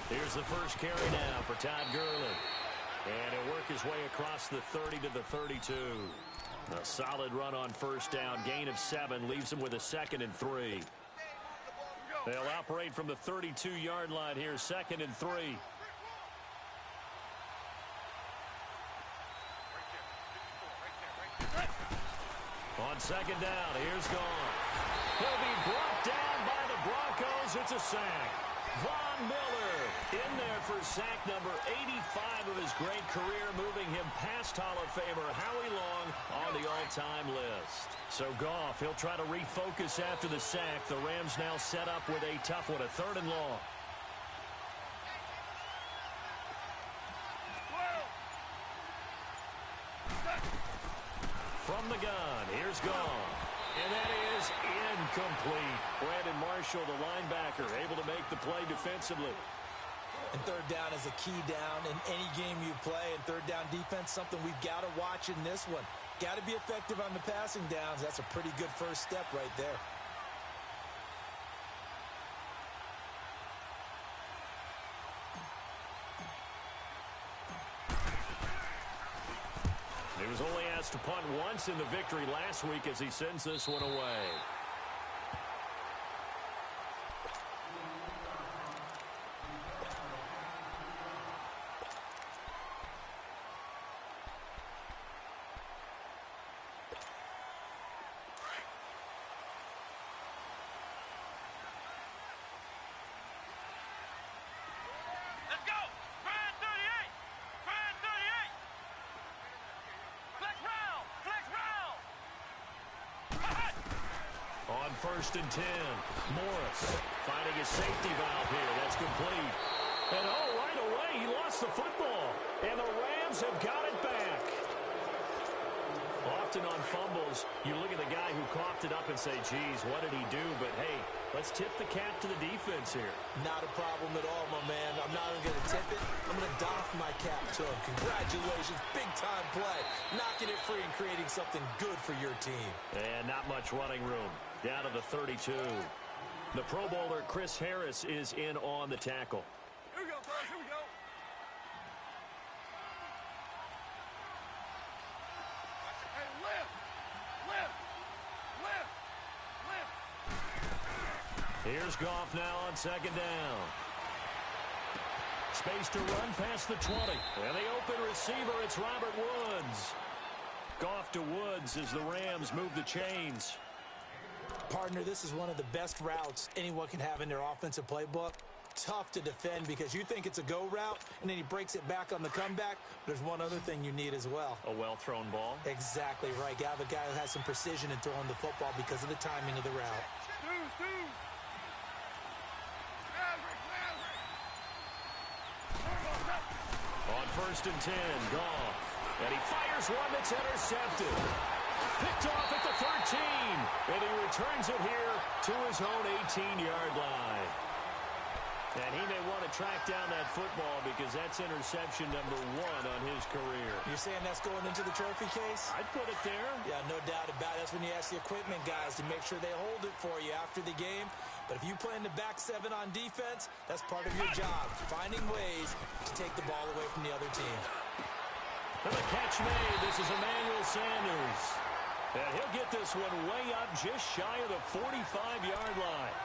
Here's the first carry now for Todd Gurley. And he'll work his way across the 30 to the 32. A solid run on first down. Gain of 7 leaves him with a 2nd and 3. They'll operate from the 32-yard line here, 2nd and 3. On 2nd down, here's Goff. He'll be brought down by the Broncos. It's a sack. Von Miller in there for sack number 85 of his great career, moving him past Hall of Famer Howie Long on the all-time list. So Goff, he'll try to refocus after the sack. The Rams now set up with a tough one, a 3rd and long. From the gun, here's Goff. And that is incomplete. Brandon Marshall, the linebacker, able to make the play defensively. And 3rd down is a key down in any game you play. And 3rd down defense, something we've got to watch in this one. Got to be effective on the passing downs. That's a pretty good first step right there. He was only asked to punt once in the victory last week as he sends this one away. On 1st and 10, Morris finding his safety valve here. That's complete. And right away, he lost the football. And the Rams have got it back. Often on fumbles, you look at the guy who coughed it up and say, geez, what did he do? But, hey, let's tip the cap to the defense here. Not a problem at all, my man. I'm not even going to tip it. I'm going to doff my cap to him. Congratulations. Big-time play. Knocking it free and creating something good for your team. And not much running room. Down to the 32. The Pro Bowler, Chris Harris, is in on the tackle. Here we go, fellas. Here we go. Hey, lift. Here's Goff now on 2nd down. Space to run past the 20. And the open receiver, it's Robert Woods. Goff to Woods as the Rams move the chains. Partner, this is one of the best routes anyone can have in their offensive playbook. Tough to defend because you think it's a go route, and then he breaks it back on the comeback. There's one other thing you need as well. A well-thrown ball. Exactly right. You have a guy who has some precision in throwing the football because of the timing of the route. On 1st and 10, Goff. And he fires one that's intercepted. Picked off at the 13. And he returns it here to his own 18-yard line. And he may want to track down that football because that's interception number 1 on his career. You're saying that's going into the trophy case? I'd put it there. Yeah, no doubt about it. That's when you ask the equipment guys to make sure they hold it for you after the game. But if you play in the back 7 on defense, that's part of your job, finding ways to take the ball away from the other team. And the catch made. This is Emmanuel Sanders. And he'll get this one way up just shy of the 45-yard line.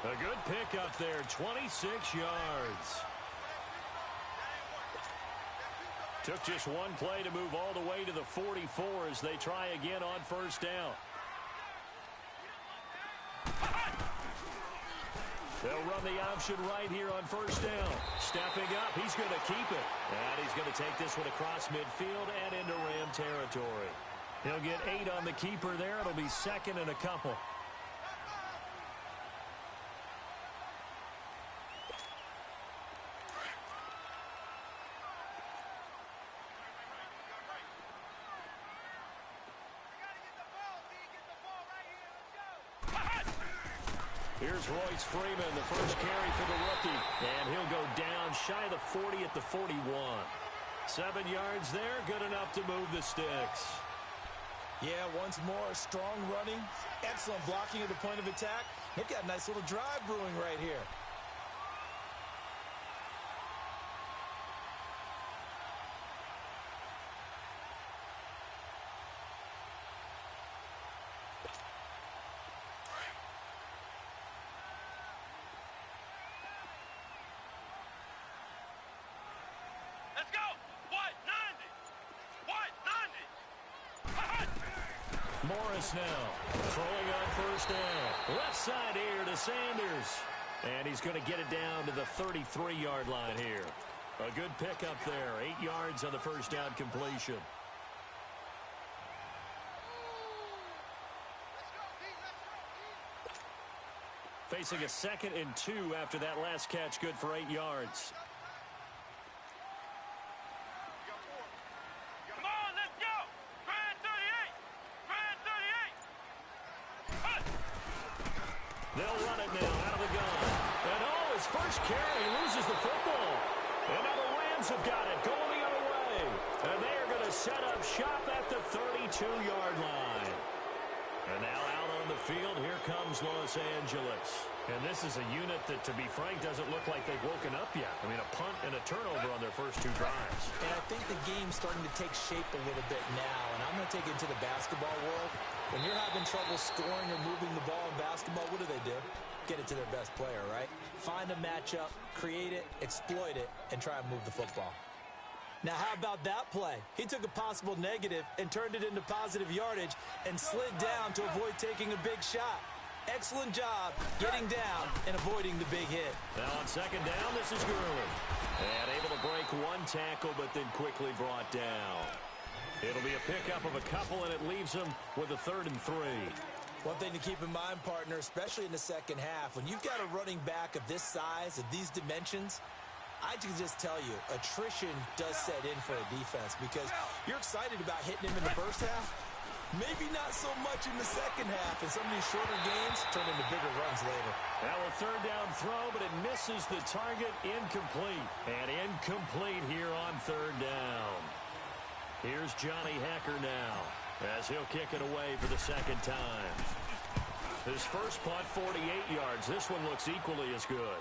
A good pick up there, 26 yards. Took just one play to move all the way to the 44 as they try again on 1st down. They'll run the option right here on 1st down. Stepping up, he's going to keep it. And he's going to take this one across midfield and into Ram territory. He'll get 8 on the keeper there. It'll be 2nd and a couple. Here's Royce Freeman, the first carry for the rookie. And he'll go down shy of the 40 at the 41. 7 yards there, good enough to move the sticks. Yeah, once more, strong running, excellent blocking at the point of attack. They've got a nice little drive brewing right here. Let's go. White 90. White 90. Morris now throwing on first down. Left side here to Sanders. And he's going to get it down to the 33-yard line here. A good pickup there. 8 yards on the first down completion. Facing a 2nd and 2 after that last catch, good for 8 yards. Come on, let's go. Grand 38. Grand 38. They'll run it now out of the gun. And his first carry loses the football. And now the Rams have got it going the other way. And they are going to set up shop at the 32-yard line. And now out on the field, here comes Los Angeles. And this is a unit that, to be frank, doesn't look like they've woken up yet. I mean, a punt and a turnover on their first 2 drives. And I think the game's starting to take shape a little bit now. And I'm going to take it to the basketball world. When you're having trouble scoring or moving the ball in basketball, what do? Get it to their best player, right? Find a matchup, create it, exploit it, and try and move the football. Now, how about that play? He took a possible negative and turned it into positive yardage and slid down to avoid taking a big shot. Excellent job getting down and avoiding the big hit. Now on second down, this is Gurley. And able to break 1 tackle, but then quickly brought down. It'll be a pickup of a couple, and it leaves him with a 3rd and 3. One thing to keep in mind, partner, especially in the second half, when you've got a running back of this size, of these dimensions, I can just tell you, attrition does set in for a defense because you're excited about hitting him in the first half. Maybe not so much in the second half, and some of these shorter games turn into bigger runs later. Now a 3rd down throw, but it misses the target. Incomplete. And incomplete here on 3rd down. Here's Johnny Hecker now as he'll kick it away for the 2nd time. His first punt, 48 yards. This one looks equally as good.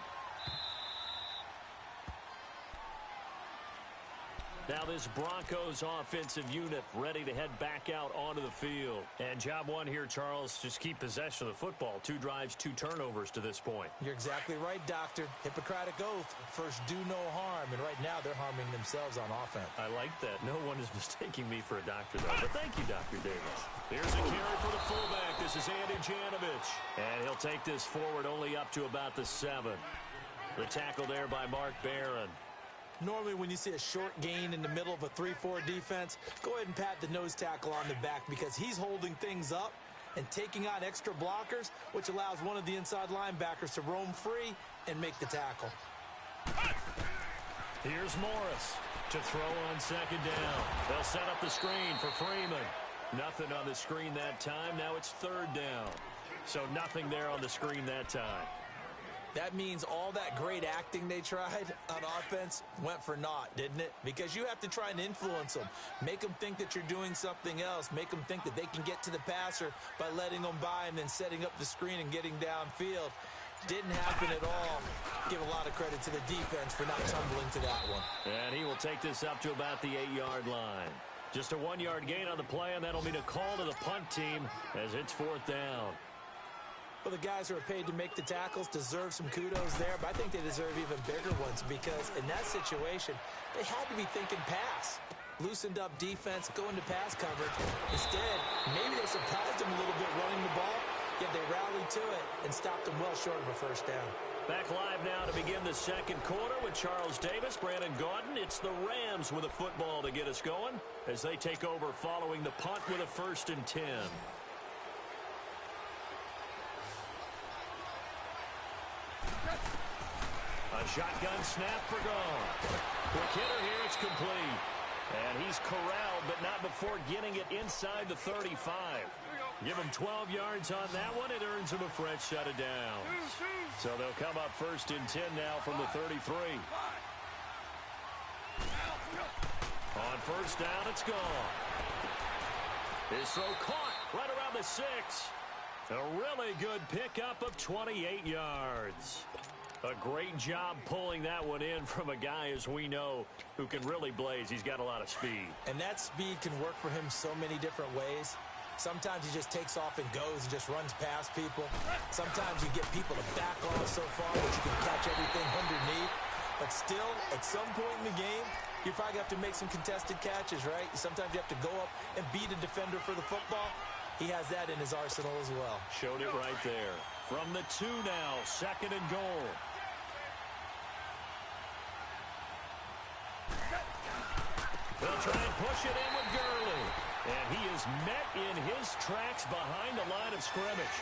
Now this Broncos offensive unit ready to head back out onto the field. And job one here, Charles, just keep possession of the football. 2 drives, 2 turnovers to this point. You're exactly right, Doctor. Hippocratic oath. First, do no harm. And right now, they're harming themselves on offense. I like that. No one is mistaking me for a doctor, though. But thank you, Dr. Davis. Here's a carry for the fullback. This is Andy Janovich. And he'll take this forward only up to about the 7. The tackle there by Mark Barron. Normally, when you see a short gain in the middle of a 3-4 defense, go ahead and pat the nose tackle on the back because he's holding things up and taking on extra blockers, which allows one of the inside linebackers to roam free and make the tackle. Here's Morris to throw on 2nd down. They'll set up the screen for Freeman. Nothing on the screen that time. Now it's 3rd down. So nothing there on the screen that time. That means all that great acting they tried on offense went for naught, didn't it? Because you have to try and influence them. Make them think that you're doing something else. Make them think that they can get to the passer by letting them by and then setting up the screen and getting downfield. Didn't happen at all. Give a lot of credit to the defense for not tumbling to that one. And he will take this up to about the 8-yard line. Just a 1-yard gain on the play, and that'll mean a call to the punt team as it's 4th down. Well, the guys who are paid to make the tackles deserve some kudos there, but I think they deserve even bigger ones because in that situation, they had to be thinking pass. Loosened up defense, going to pass coverage. Instead, maybe they surprised them a little bit running the ball, yet they rallied to it and stopped them well short of a 1st down. Back live now to begin the 2nd quarter with Charles Davis, Brandon Gaudin. It's the Rams with a football to get us going as they take over following the punt with a 1st and 10. A shotgun snap for Gaudin. Quick hitter here, it's complete. And he's corralled, but not before getting it inside the 35. Give him 12 yards on that one. It earns him a fresh set of downs. So they'll come up 1st and 10 now from the 33. On 1st down, it's gone. His throw caught right around the 6. A really good pickup of 28 yards. A great job pulling that one in from a guy, as we know, who can really blaze. He's got a lot of speed. And that speed can work for him so many different ways. Sometimes he just takes off and goes and just runs past people. Sometimes you get people to back off so far that you can catch everything underneath. But still, at some point in the game, You probably have to make some contested catches, right? Sometimes you have to go up and beat a defender for the football. He has that in his arsenal as well. Showed it right there. From the 2 now, 2nd and goal. They'll try and push it in with Gurley. And he is met in his tracks behind the line of scrimmage.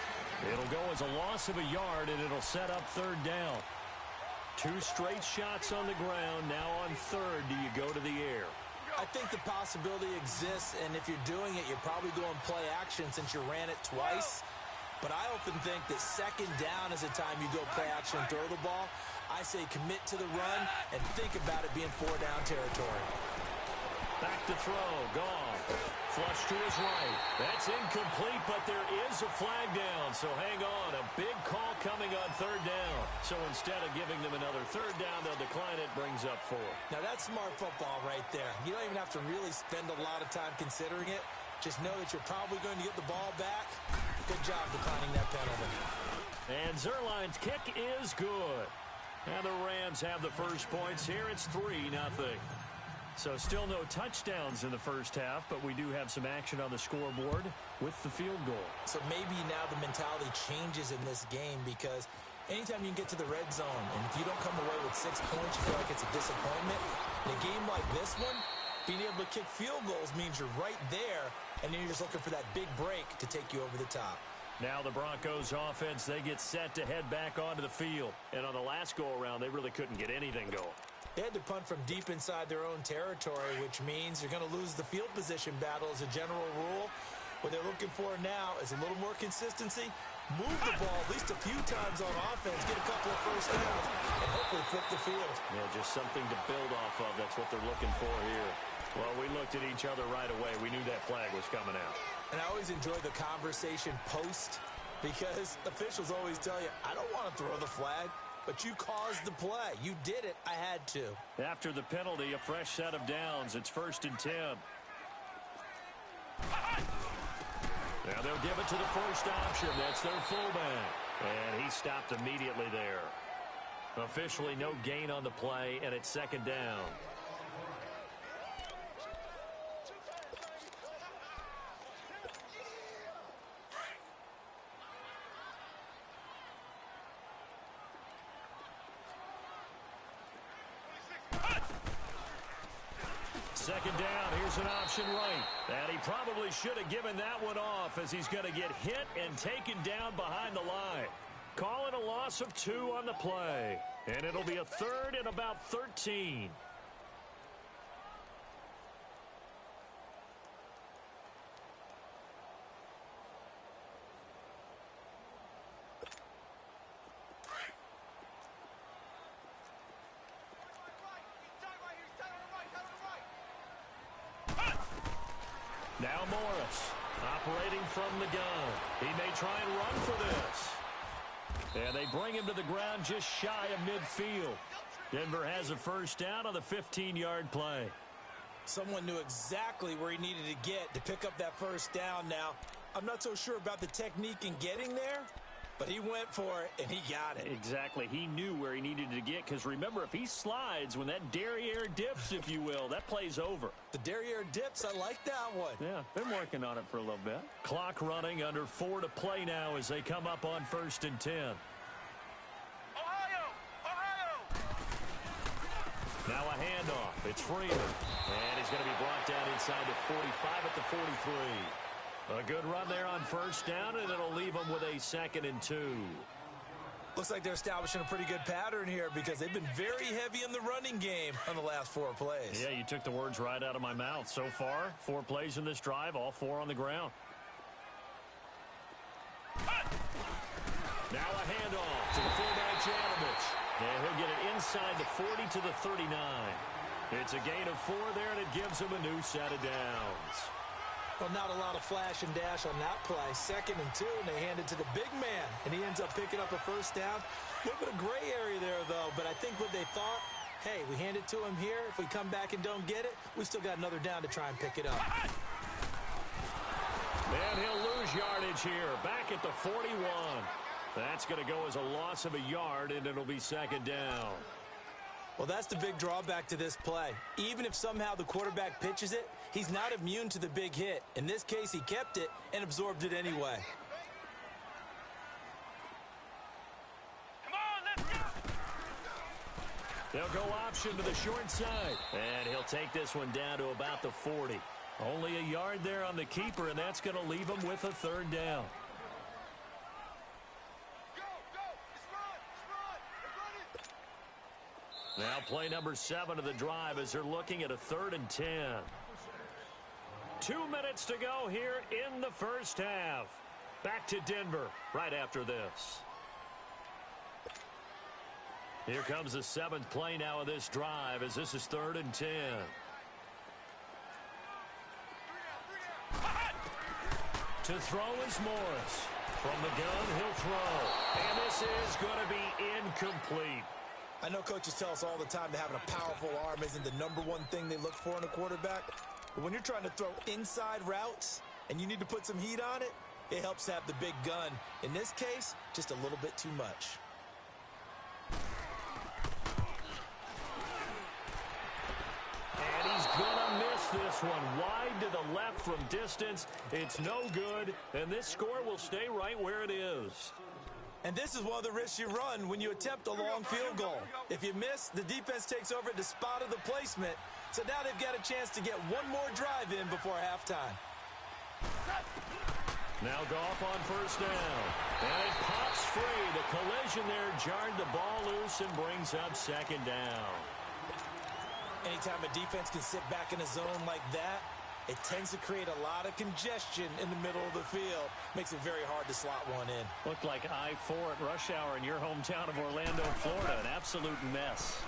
It'll go as a loss of a yard, and it'll set up 3rd down. 2 straight shots on the ground. Now on 3rd, do you go to the air? I think the possibility exists, and if you're doing it, you're probably going play action since you ran it twice. But I often think that 2nd down is the time you go play action and throw the ball. I say commit to the run and think about it being 4-down territory. Back to throw. Gone. Flush to his right. That's incomplete, but there is a flag down. So hang on. A big call coming on 3rd down. So instead of giving them another 3rd down, they'll decline it. Brings up 4. Now, that's smart football right there. You don't even have to really spend a lot of time considering it. Just know that you're probably going to get the ball back. Good job declining that penalty. And Zerline's kick is good. And the Rams have the first points here. It's 3-0. So still no touchdowns in the first half, but we do have some action on the scoreboard with the field goal. So maybe now the mentality changes in this game, because anytime you can get to the red zone, and if you don't come away with 6 points, you feel like it's a disappointment. In a game like this one, being able to kick field goals means you're right there, and then you're just looking for that big break to take you over the top. Now the Broncos offense, they get set to head back onto the field. And on the last go-around, they really couldn't get anything going. They had to punt from deep inside their own territory, which means you're going to lose the field position battle as a general rule. What they're looking for now is a little more consistency, move the ball at least a few times on offense, get a couple of first downs, and hopefully flip the field. Yeah, just something to build off of. That's what they're looking for here. Well, we looked at each other right away. We knew that flag was coming out. And I always enjoy the conversation post, because officials always tell you, I don't want to throw the flag. But you caused the play. You did it. I had to. After the penalty, a fresh set of downs. It's 1st and 10. Now they'll give it to the first option. That's their fullback. And he stopped immediately there. Officially no gain on the play, and it's 2nd down. Second down, here's an option right. And he probably should have given that one off, as he's going to get hit and taken down behind the line. Calling a loss of 2 on the play. And it'll be a 3rd and about 13. Now Morris, operating from the gun. He may try and run for this. And they bring him to the ground just shy of midfield. Denver has a first down on the 15-yard play. Someone knew exactly where he needed to get to pick up that first down now. I'm not so sure about the technique in getting there, but he went for it, and he got it. Exactly. He knew where he needed to get, because remember, if he slides, when that derriere dips, if you will, that play's over. The derriere dips, I like that one. Yeah, been working on it for a little bit. Clock running, under 4 to play now as they come up on 1st and 10. Ohio! Now a handoff. It's Freeman. And he's going to be brought down inside the 45 at the 43. A good run there on first down, and it'll leave them with a 2nd and 2. Looks like they're establishing a pretty good pattern here, because they've been very heavy in the running game on the last 4 plays. Yeah, you took the words right out of my mouth. So far, 4 plays in this drive, all 4 on the ground. Now a handoff to the fullback, Janovich. And he'll get it inside the 40 to the 39. It's a gain of 4 there, and it gives him a new set of downs. Well, not a lot of flash and dash on that play. 2nd and 2, and they hand it to the big man, and he ends up picking up a first down. A little bit of gray area there, though, but I think what they thought, hey, we hand it to him here. If we come back and don't get it, we still got another down to try and pick it up. And he'll lose yardage here, back at the 41. That's going to go as a loss of a yard, and it'll be 2nd down. Well, that's the big drawback to this play. Even if somehow the quarterback pitches it, he's not immune to the big hit. In this case, he kept it and absorbed it anyway. Come on, let's go. They'll go option to the short side. And he'll take this one down to about the 40. Only a yard there on the keeper, and that's going to leave him with a third down. Now play number 7 of the drive as they're looking at a 3rd and 10. 2 minutes to go here in the first half. Back to Denver right after this. Here comes the 7th play now of this drive as this is 3rd and 10. To throw is Morris. From the gun, he'll throw. And this is going to be incomplete. I know coaches tell us all the time that having a powerful arm isn't the #1 thing they look for in a quarterback. But when you're trying to throw inside routes and you need to put some heat on it, it helps to have the big gun. In this case, just a little bit too much. And he's going to miss this one. Wide to the left from distance. It's no good, and this score will stay right where it is. And this is one of the risks you run when you attempt a long field goal. If you miss, the defense takes over at the spot of the placement. So now they've got a chance to get one more drive in before halftime. Now Goff on first down. And it pops free. The collision there jarred the ball loose and brings up 2nd down. Anytime a defense can sit back in a zone like that, it tends to create a lot of congestion in the middle of the field. Makes it very hard to slot one in. Looked like I-4 at rush hour in your hometown of Orlando, Florida. An absolute mess.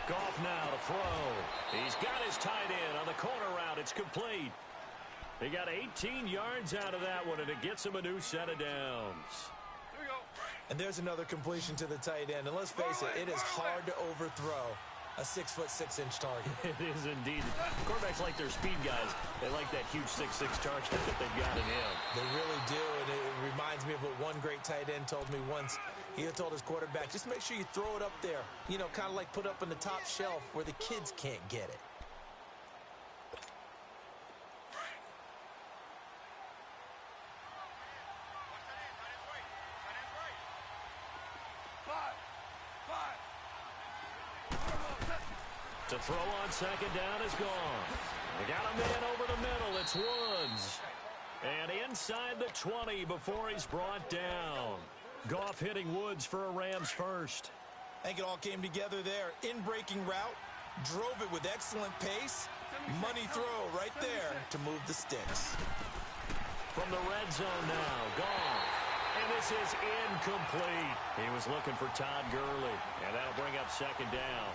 Goff now to throw. He's got his tight end on the corner route. It's complete. He got 18 yards out of that one, and it gets him a new set of downs. Here we go. And there's another completion to the tight end. And let's face it, it is hard to overthrow a 6'6" target. It is indeed. Quarterbacks like their speed guys. They like that huge 6'6" charge that they've got in him. They really do, and it reminds me of what one great tight end told me once. He had told his quarterback, just make sure you throw it up there. You know, kind of like put up on the top shelf where the kids can't get it. To throw on 2nd down is gone. They got a man over the middle. It's Woods. And inside the 20 before he's brought down. Goff hitting Woods for a Rams first. I think it all came together there. In-breaking route, drove it with excellent pace. Money throw right there to move the sticks. From the red zone now, Goff. And this is incomplete. He was looking for Todd Gurley. And that'll bring up 2nd down.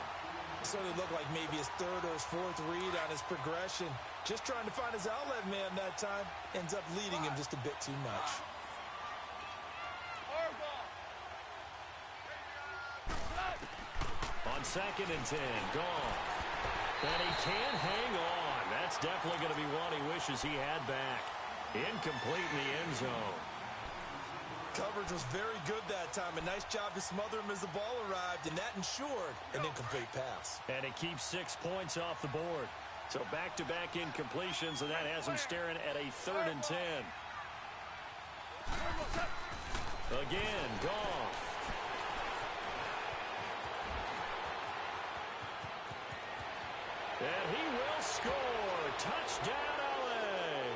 Certainly looked like maybe his 3rd or his 4th read on his progression. Just trying to find his outlet man that time. Ends up leading him just a bit too much. On 2nd and 10, Goff. And he can't hang on. That's definitely going to be one he wishes he had back. Incomplete in the end zone. Coverage was very good that time. A nice job to smother him as the ball arrived, and that ensured an incomplete pass. And it keeps 6 points off the board. So back-to-back incompletions, and that has him staring at a 3rd and 10. Again, Goff. And he will score. Touchdown, LA.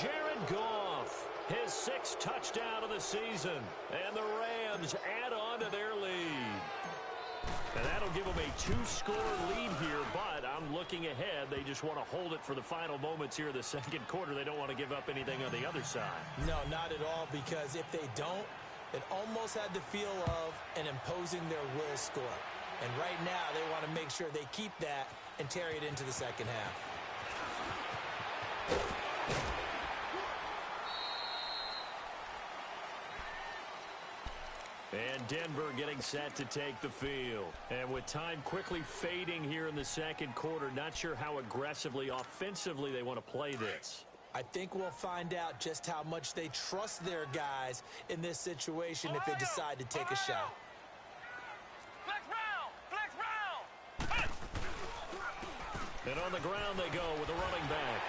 Jared Goff. His 6th touchdown of the season. And the Rams add on to their lead. And that'll give them a 2-score lead here, but I'm looking ahead. They just want to hold it for the final moments here in the 2nd quarter. They don't want to give up anything on the other side. No, not at all, because if they don't, it almost had the feel of an imposing their will score. And right now, they want to make sure they keep that and carry it into the 2nd half. And Denver getting set to take the field. And with time quickly fading here in the 2nd quarter, not sure how aggressively, offensively they want to play this. I think we'll find out just how much they trust their guys in this situation if they decide to take a shot. Flex round! Flex And on the ground they go with a running back.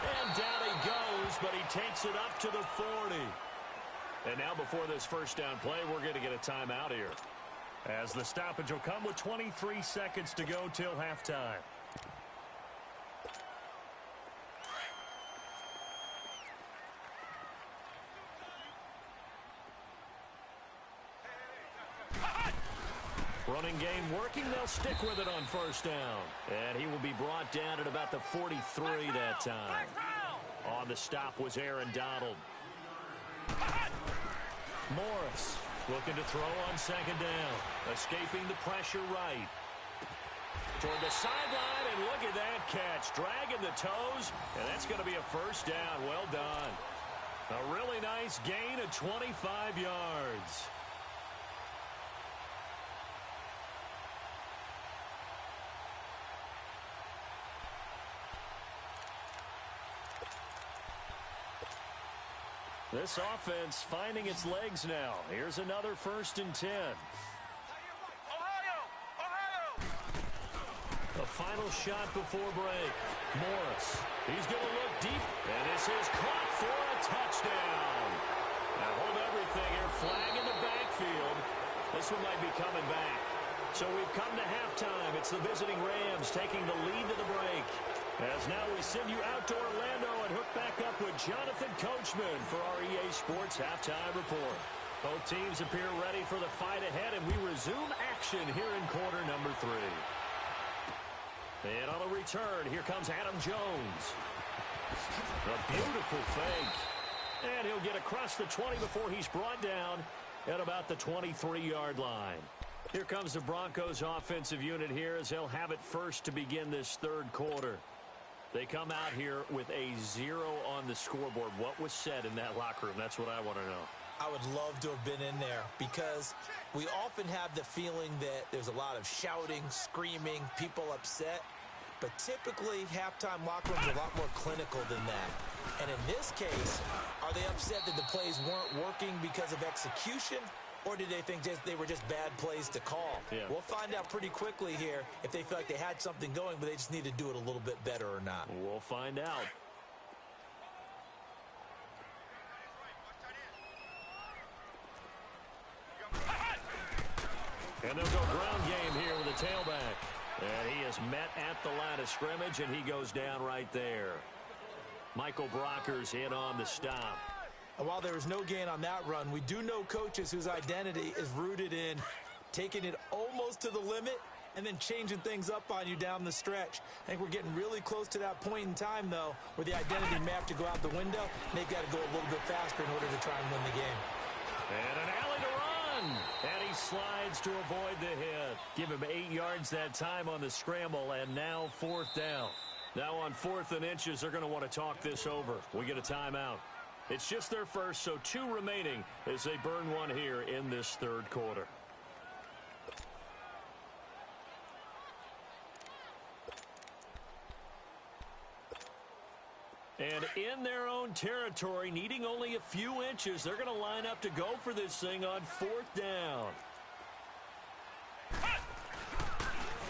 And down he goes, but he takes it up to the 40. And now before this first down play, we're going to get a timeout here, as the stoppage will come with 23 seconds to go till halftime. Running game working. They'll stick with it on first down. And he will be brought down at about the 43 that time. On the stop was Aaron Donald. Morris looking to throw on second down. Escaping the pressure right. Toward the sideline, and look at that catch. Dragging the toes, and that's going to be a first down. Well done. A really nice gain of 25 yards. This offense finding its legs now. Here's another 1st and 10. The final shot before break. Morris. He's going to look deep. And this is caught for a touchdown. Now hold everything here. Flag in the backfield. This one might be coming back. So we've come to halftime. It's the visiting Rams taking the lead to the break. As now we send you out to Orlando and hook back up with Jonathan Coachman for our EA Sports Halftime Report. Both teams appear ready for the fight ahead, and we resume action here in quarter number 3. And on the return, here comes Adam Jones. A beautiful fake. And he'll get across the 20 before he's brought down at about the 23-yard line. Here comes the Broncos offensive unit here as they'll have it first to begin this third quarter. They come out here with a 0 on the scoreboard. What was said in that locker room? That's what I want to know. I would love to have been in there, because we often have the feeling that there's a lot of shouting, screaming, people upset. But typically, halftime locker rooms are a lot more clinical than that. And in this case, are they upset that the plays weren't working because of execution? Or did they think they were just bad plays to call? Yeah. We'll find out pretty quickly here if they feel like they had something going, but they just need to do it a little bit better or not. We'll find out. And they'll go ground game here with a tailback. And he is met at the line of scrimmage, and he goes down right there. Michael Brockers in on the stop. And while there is no gain on that run, we do know coaches whose identity is rooted in taking it almost to the limit and then changing things up on you down the stretch. I think we're getting really close to that point in time, though, where the identity may have to go out the window, and they've got to go a little bit faster in order to try and win the game. And an alley to run. And he slides to avoid the hit. Give him 8 yards that time on the scramble, and now 4th down. Now on 4th and inches, they're going to want to talk this over. We get a timeout. It's just their first, so 2 remaining as they burn one here in this third quarter. And in their own territory, needing only a few inches, they're going to line up to go for this thing on 4th down.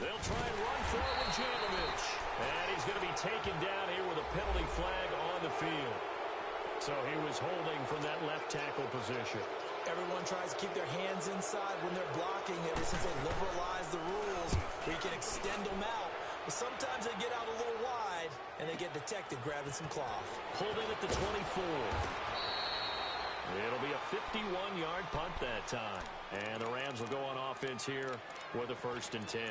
They'll try and run for it with Janovich. And he's going to be taken down here with a penalty flag on the field. So he was holding from that left tackle position. Everyone tries to keep their hands inside when they're blocking ever since they liberalized the rules where you can extend them out. But sometimes they get out a little wide, and they get detected grabbing some cloth. Pulled in at the 24. It'll be a 51-yard punt that time. And the Rams will go on offense here with a 1st and 10.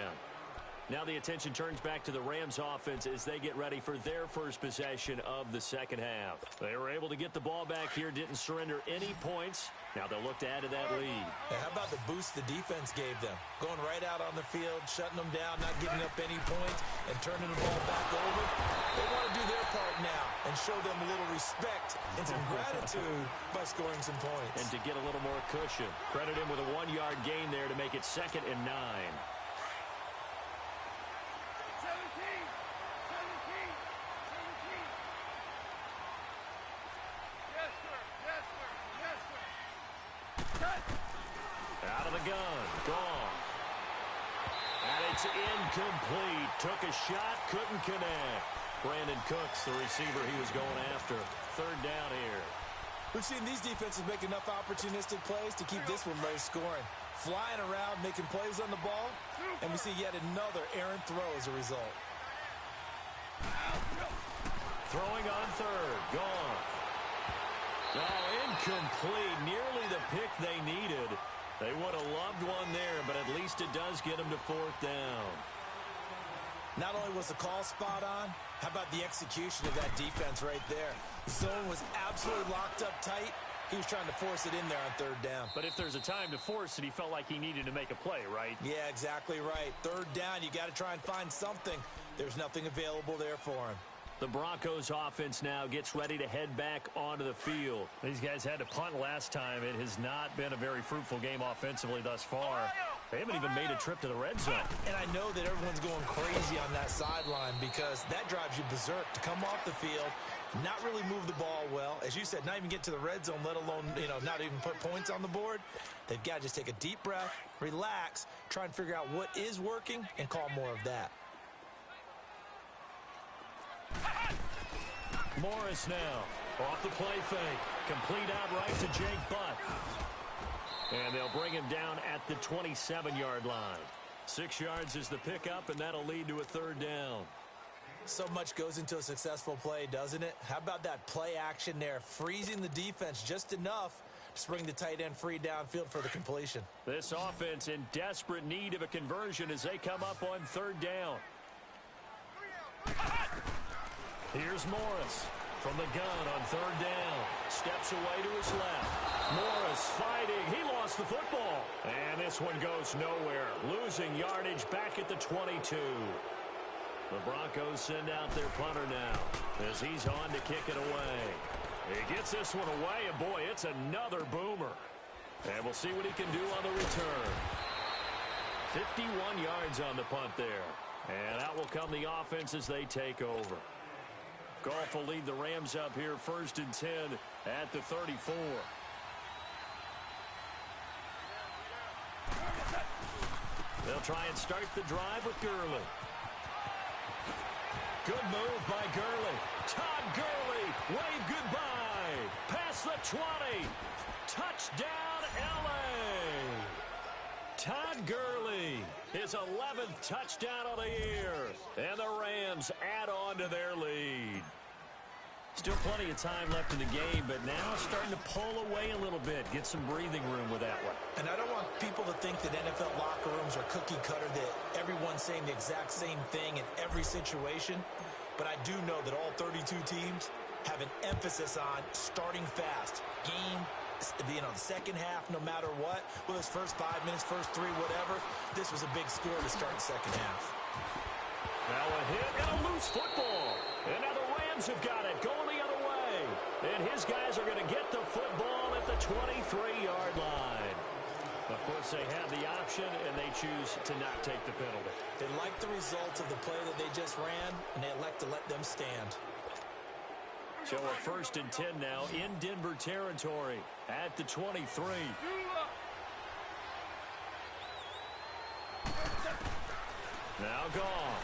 Now the attention turns back to the Rams offense as they get ready for their first possession of the second half. They were able to get the ball back here, didn't surrender any points. Now they'll look to add to that lead. And how about the boost the defense gave them? Going right out on the field, shutting them down, not giving up any points, and turning the ball back over. They want to do their part now and show them a little respect and some gratitude by scoring some points. And to get a little more cushion. Credit him with a 1-yard gain there to make it 2nd and 9. Out of the gun, Goff. And it's incomplete. Took a shot, couldn't connect. Brandon Cooks, the receiver he was going after. Third down here. We've seen these defenses make enough opportunistic plays to keep this one low scoring. Flying around, making plays on the ball, and we see yet another errant throw as a result. Throwing on third. Gone. Oh, incomplete. Nearly the pick they needed. They would have loved one there, but at least it does get them to fourth down. Not only was the call spot on, how about the execution of that defense right there? The zone was absolutely locked up tight. He was trying to force it in there on third down. But if there's a time to force it, he felt like he needed to make a play, right? Yeah, exactly right. Third down, you got to try and find something. There's nothing available there for him. The Broncos offense now gets ready to head back onto the field. These guys had to punt last time. It has not been a very fruitful game offensively thus far. They haven't even made a trip to the red zone. And I know that everyone's going crazy on that sideline because that drives you berserk to come off the field, not really move the ball well. As you said, not even get to the red zone, let alone, not even put points on the board. They've got to just take a deep breath, relax, try and figure out what is working, and call more of that. Morris now off the play fake. Complete outright to Jake Butt. And they'll bring him down at the 27-yard line. 6 yards is the pickup, and that'll lead to a third down. So much goes into a successful play, doesn't it? How about that play action there, freezing the defense just enough to bring the tight end free downfield for the completion. This offense in desperate need of a conversion as they come up on third down. Here's Morris from the gun on third down. Steps away to his left. Morris fighting. He lost the football. And this one goes nowhere. Losing yardage back at the 22. The Broncos send out their punter now as he's on to kick it away. He gets this one away, and boy, it's another boomer. And we'll see what he can do on the return. 51 yards on the punt there. And out will come the offense as they take over. Goff will lead the Rams up here 1st and 10 at the 34. They'll try and start the drive with Gurley. Good move by Gurley. Todd Gurley, wave goodbye. Past the 20. Touchdown, L.A. Todd Gurley, his 11th touchdown of the year. And the Rams add on to their lead. Still plenty of time left in the game, but now starting to pull away a little bit. Get some breathing room with that one. And I don't want people to think that NFL locker rooms are cookie cutter, that everyone's saying the exact same thing in every situation. But I do know that all 32 teams have an emphasis on starting fast. Game, the second half, no matter what. Well, those first 5 minutes, first 3, whatever. This was a big score to start the second half. Now a hit and a loose football. And now the Rams have got it going the other way. And his guys are going to get the football at the 23-yard line. Of course, they have the option, and they choose to not take the penalty. They like the results of the play that they just ran, and they elect to let them stand. So a 1st and 10 now in Denver territory at the 23. Now Goff.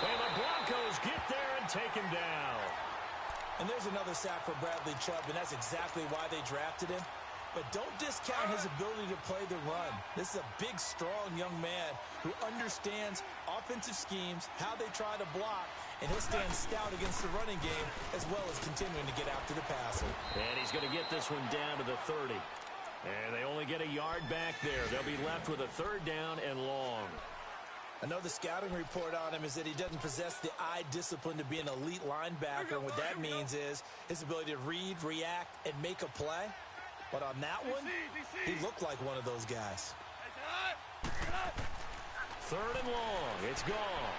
And the Broncos get there and take him down. And there's another sack for Bradley Chubb, and that's exactly why they drafted him. But don't discount his ability to play the run. This is a big, strong young man who understands offensive schemes, how they try to block, and he'll stand stout against the running game as well as continuing to get after the passer. And he's going to get this one down to the 30. And they only get a yard back there. They'll be left with a third down and long. I know the scouting report on him is that he doesn't possess the eye discipline to be an elite linebacker. And what that means is his ability to read, react, and make a play. But on that one, he looked like one of those guys. Third and long. It's gone.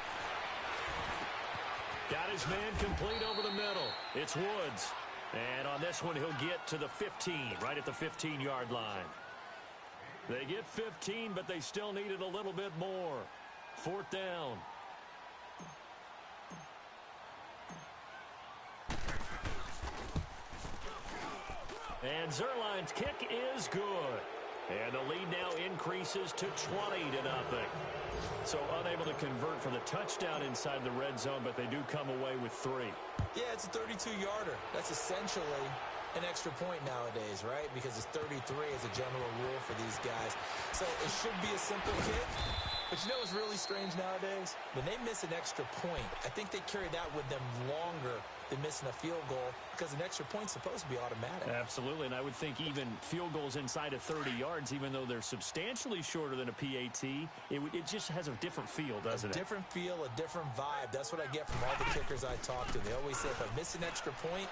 Got his man complete over the middle. It's Woods. And on this one, he'll get to the 15, right at the 15-yard line. They get 15, but they still needed a little bit more. 4th down. And Zerline's kick is good. And the lead now increases to 20-0. So unable to convert for the touchdown inside the red zone, but they do come away with 3. Yeah, it's a 32-yarder. That's essentially an extra point nowadays, right? Because it's 33 as a general rule for these guys. So it should be a simple kick. But you know what's really strange nowadays? When they miss an extra point, I think they carry that with them longer than missing a field goal because an extra point's supposed to be automatic. Absolutely, and I would think even field goals inside of 30 yards, even though they're substantially shorter than a PAT, it just has a different feel, doesn't it? A different feel, a different vibe. That's what I get from all the kickers I talk to. They always say if I miss an extra point,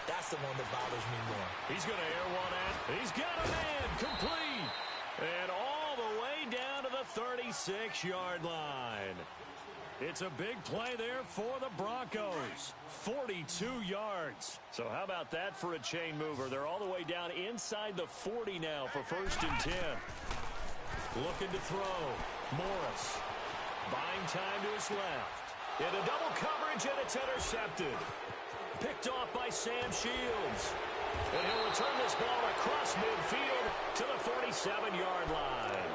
that's the one that bothers me more. He's going to air one at. He's got a man complete. And all the way down to the 36-yard line. It's a big play there for the Broncos. 42 yards. So how about that for a chain mover? They're all the way down inside the 40 now for 1st and 10. Looking to throw. Morris. Buying time to his left. Into double coverage, and it's intercepted. Picked off by Sam Shields. And he'll return this ball across midfield to the 47-yard line.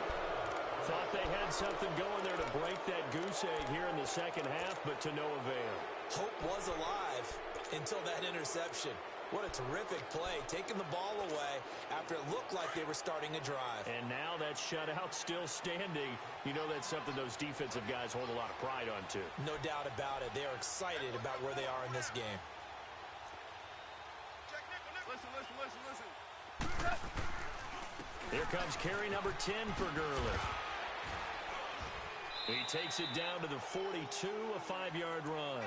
Thought they had something going there to break that goose egg here in the second half, but to no avail. Hope was alive until that interception. What a terrific play, taking the ball away after it looked like they were starting a drive. And now that shutout still standing. You know that's something those defensive guys hold a lot of pride on, too. No doubt about it. They are excited about where they are in this game. Listen. Here comes carry number 10 for Gurley. He takes it down to the 42, a 5-yard run.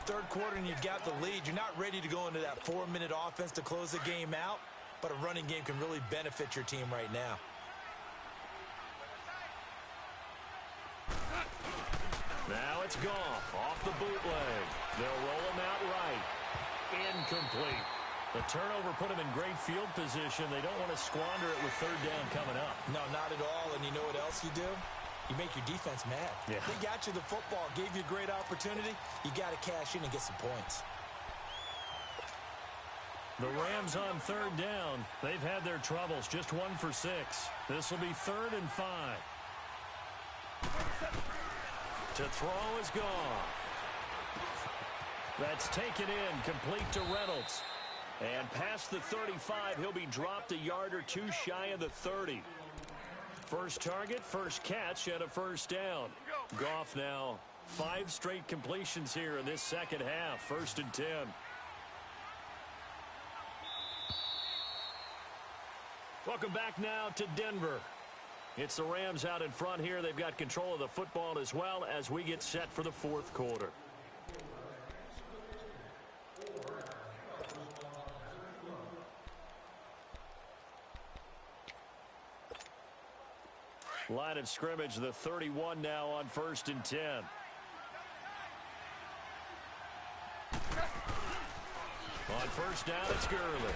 Third quarter and you've got the lead. You're not ready to go into that 4-minute offense to close the game out, but a running game can really benefit your team right now. Now it's Goff off the bootleg. They'll roll him out right. Incomplete. The turnover put him in great field position. They don't want to squander it with 3rd down coming up. No, not at all. And you know what else you do? You make your defense mad. Yeah. They got you the football, gave you a great opportunity. You got to cash in and get some points. The Rams on 3rd down. They've had their troubles. Just 1 for 6. This will be 3rd and 5. To throw is Goff. That's taken in, complete to Reynolds. And past the 35, he'll be dropped a yard or 2 shy of the 30. First target, first catch, and a 1st down. Goff now 5 straight completions here in this second half. 1st and 10. Welcome back now to Denver. It's the Rams out in front here. They've got control of the football as well as we get set for the 4th quarter. Line of scrimmage, the 31 now on 1st and 10. On 1st down, it's Gurley.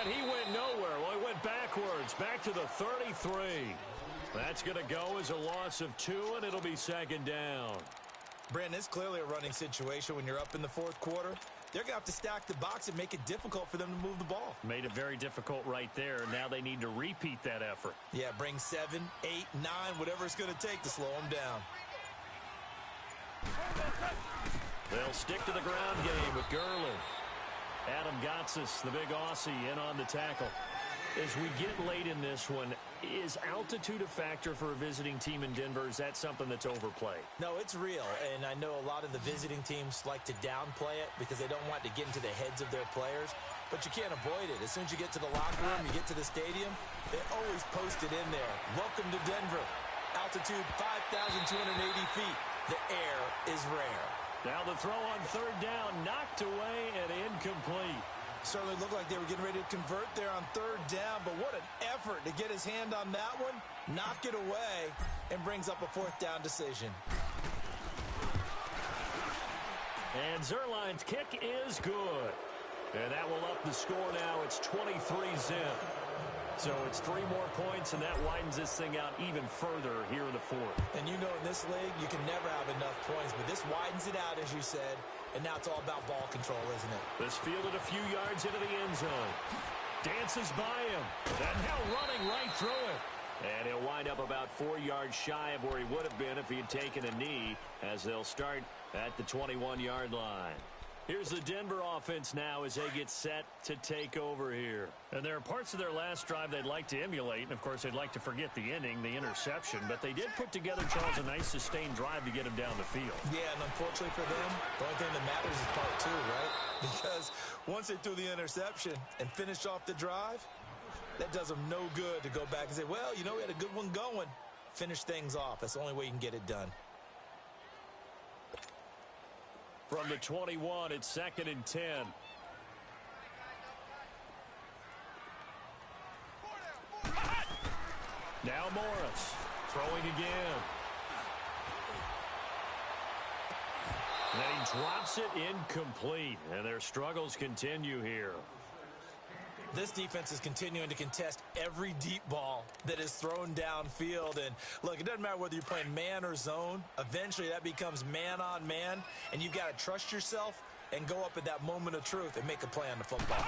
And he went nowhere. Well, he went backwards, back to the 33. That's going to go as a loss of 2, and it'll be 2nd down. Brandon, it's clearly a running situation when you're up in the 4th quarter. They're going to have to stack the box and make it difficult for them to move the ball. Made it very difficult right there. Now they need to repeat that effort. Yeah, bring 7, 8, 9, whatever it's going to take to slow them down. They'll stick to the ground game with Gurley. Adam Gotsis, the big Aussie, in on the tackle. As we get late in this one, is altitude a factor for a visiting team in Denver? Is that something that's overplayed? No, it's real, and I know a lot of the visiting teams like to downplay it because they don't want to get into the heads of their players, but you can't avoid it. As soon as you get to the locker room, you get to the stadium, they always post it in there. Welcome to Denver. Altitude 5,280 feet. The air is rare. Now the throw on 3rd down, knocked away and incomplete. Certainly looked like they were getting ready to convert there on 3rd down, but what an effort to get his hand on that one, knock it away, and brings up a 4th down decision. And Zerline's kick is good. And that will up the score now. It's 23-zip. So it's 3 more points, and that widens this thing out even further here in the 4th. And you know in this league, you can never have enough points, but this widens it out, as you said. And now it's all about ball control, isn't it? This fielded a few yards into the end zone. Dances by him. And now running right through it. And he'll wind up about 4 yards shy of where he would have been if he had taken a knee, as they'll start at the 21-yard line. Here's the Denver offense now as they get set to take over here. And there are parts of their last drive they'd like to emulate. And, of course, they'd like to forget the inning, the interception. But they did put together, Charles, a nice sustained drive to get him down the field. Yeah, and unfortunately for them, the only thing that matters is part two, right? Because once they threw the interception and finished off the drive, that does them no good to go back and say, well, you know, we had a good one going. Finish things off. That's the only way you can get it done. From the 21, it's 2nd and 10. Now Morris throwing again. And then he drops it incomplete, and their struggles continue here. This defense is continuing to contest every deep ball that is thrown downfield. And, look, it doesn't matter whether you're playing man or zone. Eventually, that becomes man-on-man, and you've got to trust yourself and go up at that moment of truth and make a play on the football.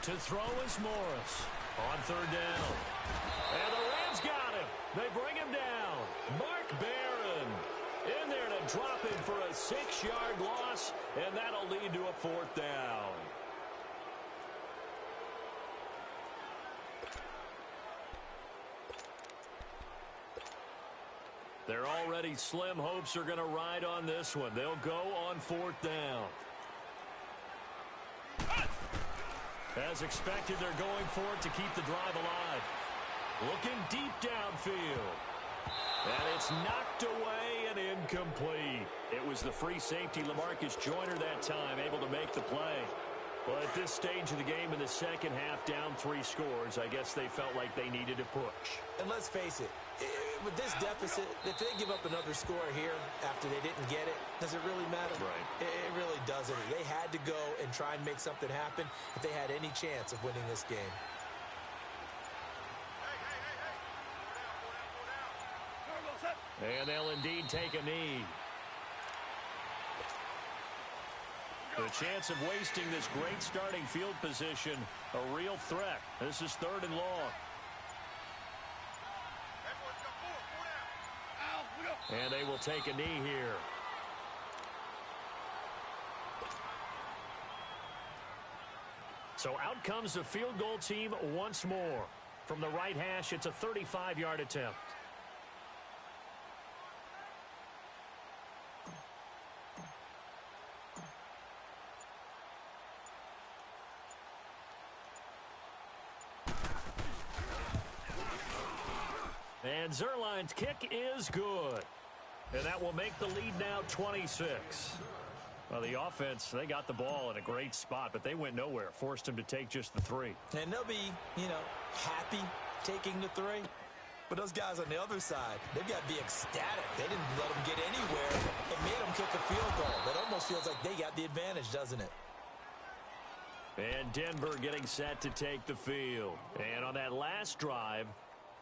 To throw is Morris on 3rd down. And the Rams got him. They bring him down. Mark Barron in there to drop him for a 6-yard loss, and that'll lead to a 4th down. Their already slim hopes are going to ride on this one. They'll go on 4th down. As expected, they're going for it to keep the drive alive. Looking deep downfield. And it's knocked away and incomplete. It was the free safety, LaMarcus Joyner, that time, able to make the play. Well, at this stage of the game in the second half, down 3 scores, I guess they felt like they needed a push. And let's face it, with this deficit, if they give up another score here after they didn't get it, does it really matter? Right. It really doesn't. They had to go and try and make something happen if they had any chance of winning this game. And they'll indeed take a knee. The chance of wasting this great starting field position, a real threat. This is 3rd and long. And they will take a knee here. So out comes the field goal team once more. From the right hash, it's a 35-yard attempt. And Zerline's kick is good. And that will make the lead now 26. Well, the offense, they got the ball in a great spot, but they went nowhere. Forced them to take just the 3. And they'll be, happy taking the 3. But those guys on the other side, they've got to be ecstatic. They didn't let them get anywhere and made them kick a field goal. That almost feels like they got the advantage, doesn't it? And Denver getting set to take the field. And on that last drive,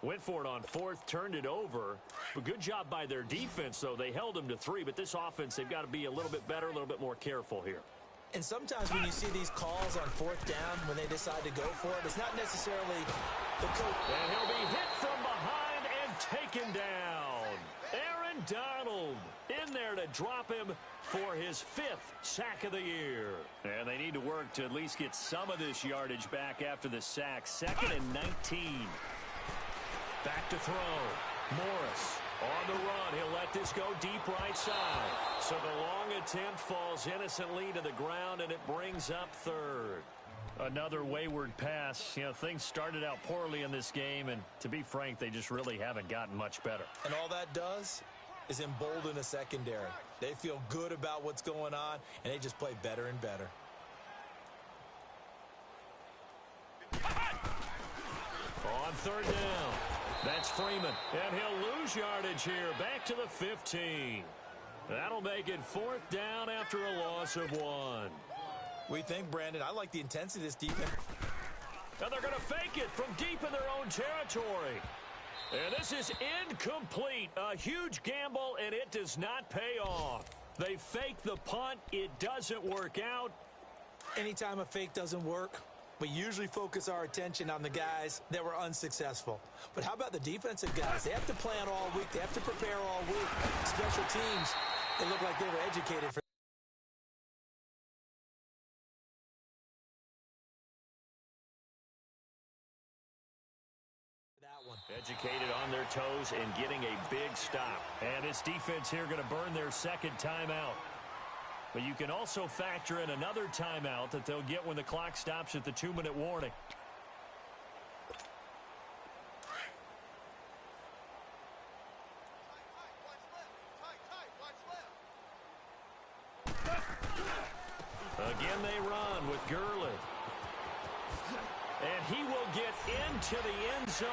went for it on 4th, turned it over. But good job by their defense, though. They held them to 3, but this offense, they've got to be a little bit better, a little bit more careful here. And sometimes when you see these calls on 4th down, when they decide to go for it, it's not necessarily the coach. And he'll be hit from behind and taken down. Aaron Donald in there to drop him for his 5th sack of the year. And they need to work to at least get some of this yardage back after the sack. 2nd and 19. Back to throw. Morris on the run. He'll let this go deep right side. So the long attempt falls innocently to the ground, and it brings up 3rd. Another wayward pass. Things started out poorly in this game, and to be frank, they just really haven't gotten much better. And all that does is embolden a secondary. They feel good about what's going on, and they just play better and better. On 3rd down. That's Freeman, and he'll lose yardage here, back to the 15. That'll make it 4th down after a loss of 1. We think, Brandon, I like the intensity of this defense. And they're going to fake it from deep in their own territory. And this is incomplete. A huge gamble, and it does not pay off. They fake the punt. It doesn't work out. Anytime a fake doesn't work, We usually focus our attention on the guys that were unsuccessful. But how about the defensive guys? They have to plan all week. They have to prepare all week. Special teams, they look like they were educated for that one. Educated on their toes and getting a big stop. And this defense here going to burn their second timeout. But you can also factor in another timeout that they'll get when the clock stops at the 2-minute warning. Again, they run with Gurley. And he will get into the end zone.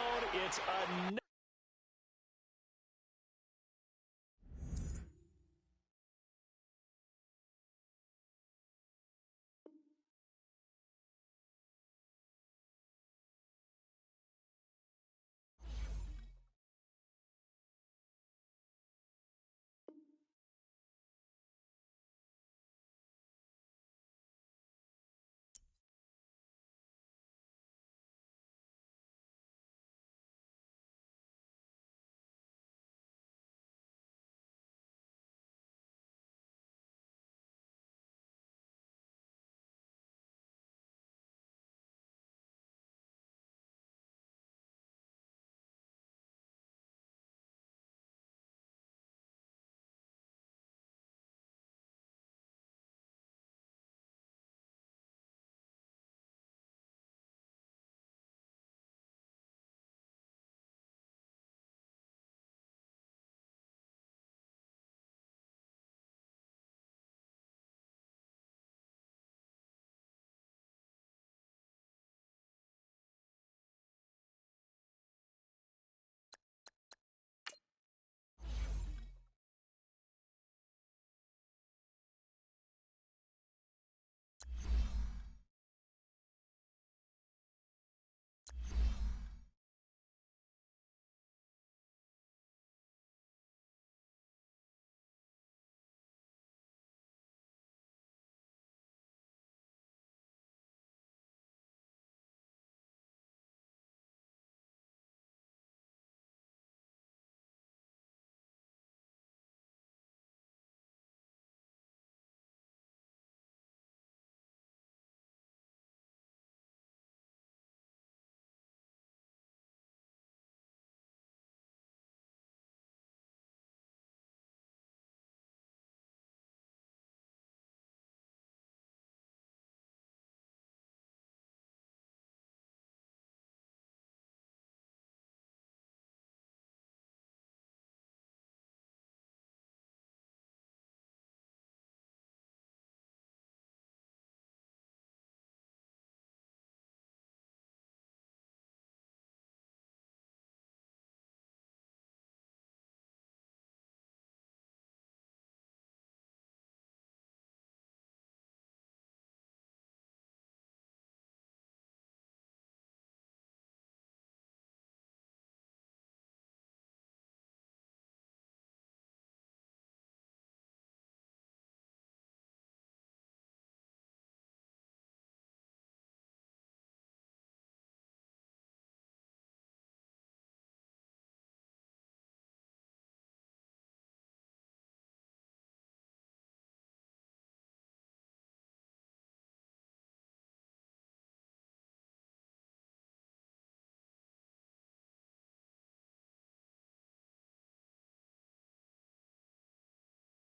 It's a